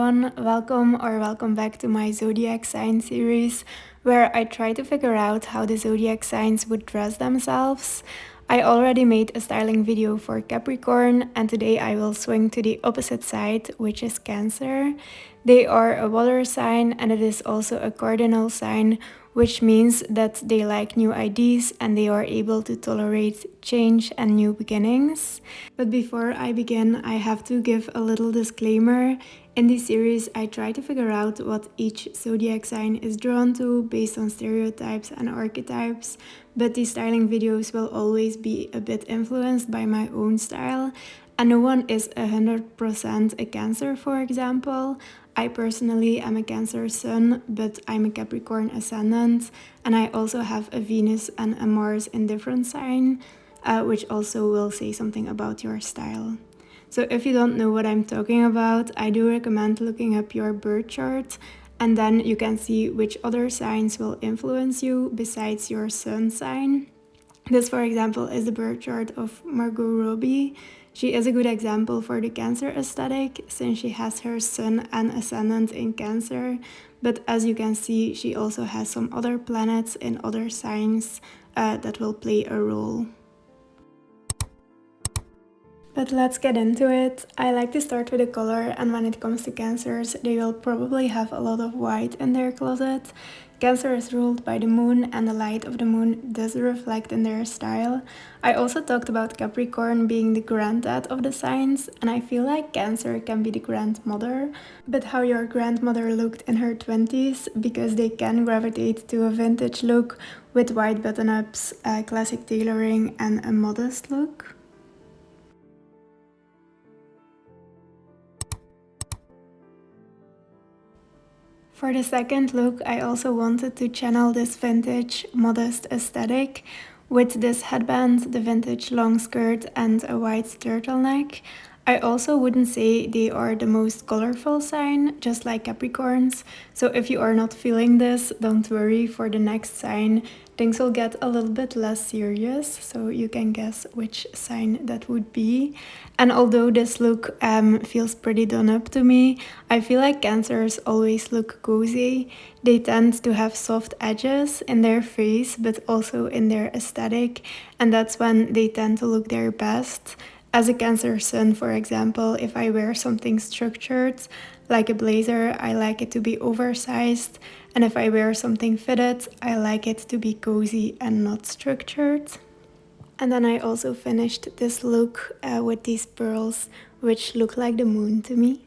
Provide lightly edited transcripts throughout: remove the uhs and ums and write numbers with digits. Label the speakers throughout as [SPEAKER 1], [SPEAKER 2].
[SPEAKER 1] everyone, welcome back to my zodiac sign series where I try to figure out how the zodiac signs would dress themselves. I already made a styling video for Capricorn and today I will swing to the opposite side, which is Cancer. They are a water sign and it is also a cardinal sign, which means that they like new ideas and they are able to tolerate change and new beginnings. But before I begin, I have to give a little disclaimer. In this series, I try to figure out what each zodiac sign is drawn to based on stereotypes and archetypes, but these styling videos will always be a bit influenced by my own style, and no one is 100% a Cancer, for example. I personally am a Cancer sun, but I'm a Capricorn ascendant, and I also have a Venus and a Mars in different signs, which also will say something about your style. So if you don't know what I'm talking about, I do recommend looking up your birth chart, and then you can see which other signs will influence you besides your sun sign. This, for example, is the birth chart of Margot Robbie. She is a good example for the Cancer aesthetic since she has her sun and ascendant in Cancer. But as you can see, she also has some other planets in other signs that will play a role. But let's get into it. I like to start with a color, and when it comes to Cancers, they will probably have a lot of white in their closet. Cancer is ruled by the moon, and the light of the moon does reflect in their style. I also talked about Capricorn being the granddad of the signs, and I feel like Cancer can be the grandmother, but how your grandmother looked in her 20s, because they can gravitate to a vintage look with white button-ups, classic tailoring, and a modest look. For the second look, I also wanted to channel this vintage, modest aesthetic with this headband, the vintage long skirt, and a white turtleneck. I also wouldn't say they are the most colorful sign, just like Capricorns. So if you are not feeling this, don't worry, for the next sign, things will get a little bit less serious, so you can guess which sign that would be. And although this look feels pretty done up to me, I feel like Cancers always look cozy. They tend to have soft edges in their face, but also in their aesthetic, and that's when they tend to look their best. As a Cancer sun, for example, if I wear something structured, like a blazer, I like it to be oversized. And if I wear something fitted, I like it to be cozy and not structured. And then I also finished this look with these pearls, which look like the moon to me.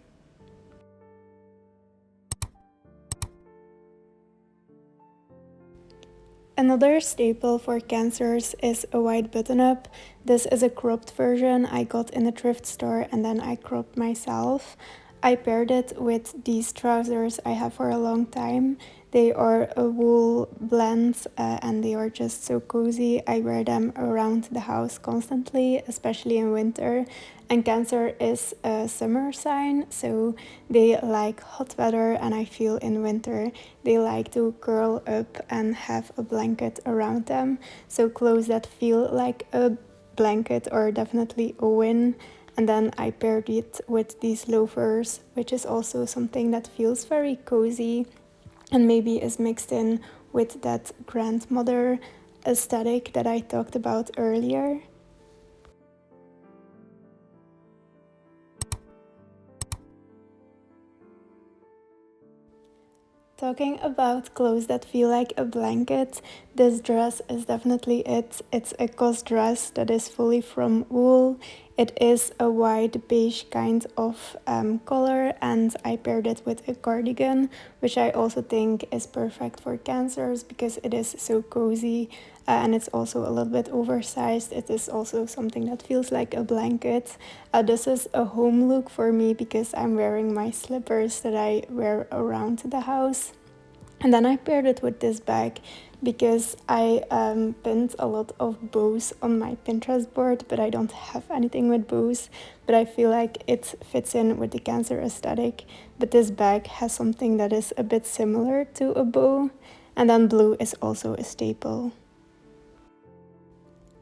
[SPEAKER 1] Another staple for Cancers is a white button-up. This is a cropped version I got in a thrift store and then I cropped myself. I paired it with these trousers I have for a long time. They are a wool blend and they are just so cozy. I wear them around the house constantly, especially in winter. And Cancer is a summer sign, so they like hot weather, and I feel in winter they like to curl up and have a blanket around them. So clothes that feel like a blanket are definitely a win. And then I paired it with these loafers, which is also something that feels very cozy and maybe is mixed in with that grandmother aesthetic that I talked about earlier. Talking about clothes that feel like a blanket, this dress is definitely it. It's a cos dress that is fully from wool. It is a white beige kind of color, and I paired it with a cardigan, which I also think is perfect for Cancers because it is so cozy and it's also a little bit oversized. It is also something that feels like a blanket. This is a home look for me because I'm wearing my slippers that I wear around the house. And then I paired it with this bag because I pinned a lot of bows on my Pinterest board, but I don't have anything with bows. But I feel like it fits in with the Cancer aesthetic. But this bag has something that is a bit similar to a bow. And then blue is also a staple.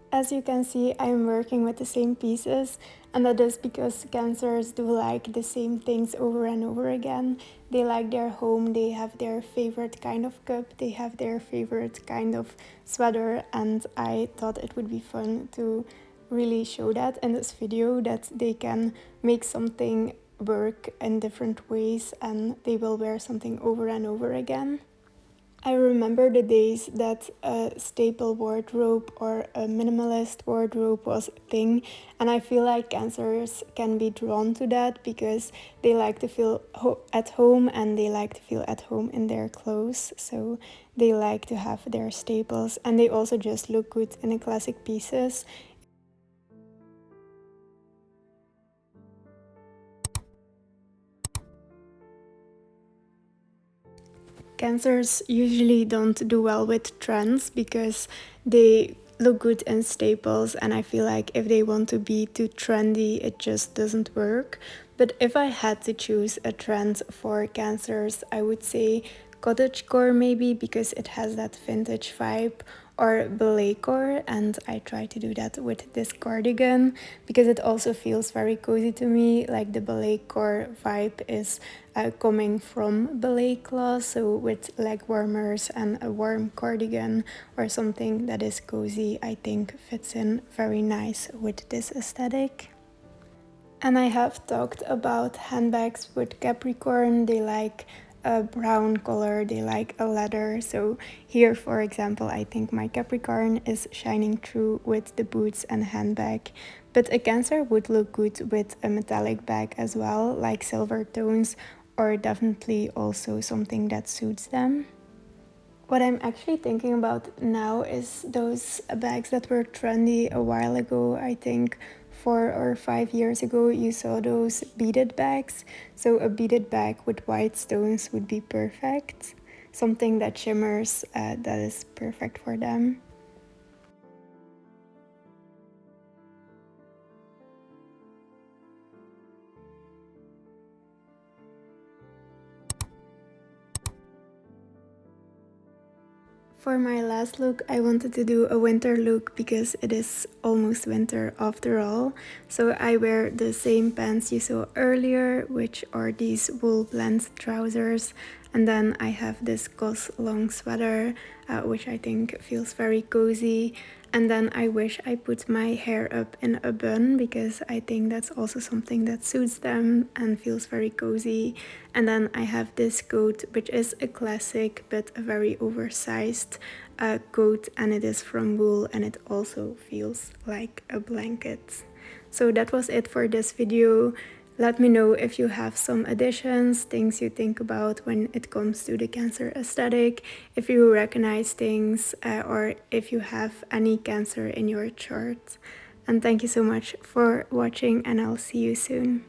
[SPEAKER 1] As you can see, I'm working with the same pieces, and that is because Cancers do like the same things over and over again. They like their home, they have their favorite kind of cup, they have their favorite kind of sweater, and I thought it would be fun to really show that in this video, that they can make something work in different ways and they will wear something over and over again. I remember the days that a staple wardrobe or a minimalist wardrobe was a thing, and I feel like Cancers can be drawn to that because they like to feel at home and they like to feel at home in their clothes, so they like to have their staples and they also just look good in the classic pieces. Cancers usually don't do well with trends because they look good in staples, and I feel like if they want to be too trendy, it just doesn't work. But if I had to choose a trend for Cancers, I would say cottagecore maybe, because it has that vintage vibe, or balletcore, and I try to do that with this cardigan because it also feels very cozy to me. Like the balletcore vibe is coming from ballet class, so with leg warmers and a warm cardigan or something that is cozy, I think fits in very nice with this aesthetic. And I have talked about handbags with Capricorn. They like a brown color, they like a leather. So here, for example, I think my Capricorn is shining through with the boots and handbag. But a Cancer would look good with a metallic bag as well, like silver tones, or definitely also something that suits them. What I'm actually thinking about now is those bags that were trendy a while ago. I think 4 or 5 years ago, you saw those beaded bags. So a beaded bag with white stones would be perfect. Something that shimmers, that is perfect for them. For my last look, I wanted to do a winter look because it is almost winter after all. So I wear the same pants you saw earlier, which are these wool blend trousers. And then I have this cos long sweater, which I think feels very cozy. And then I wish I put my hair up in a bun because I think that's also something that suits them and feels very cozy. And then I have this coat, which is a classic but a very oversized coat, and it is from wool and it also feels like a blanket. So that was it for this video. Let me know if you have some additions, things you think about when it comes to the Cancer aesthetic, if you recognize things, or if you have any Cancer in your chart. And thank you so much for watching, and I'll see you soon.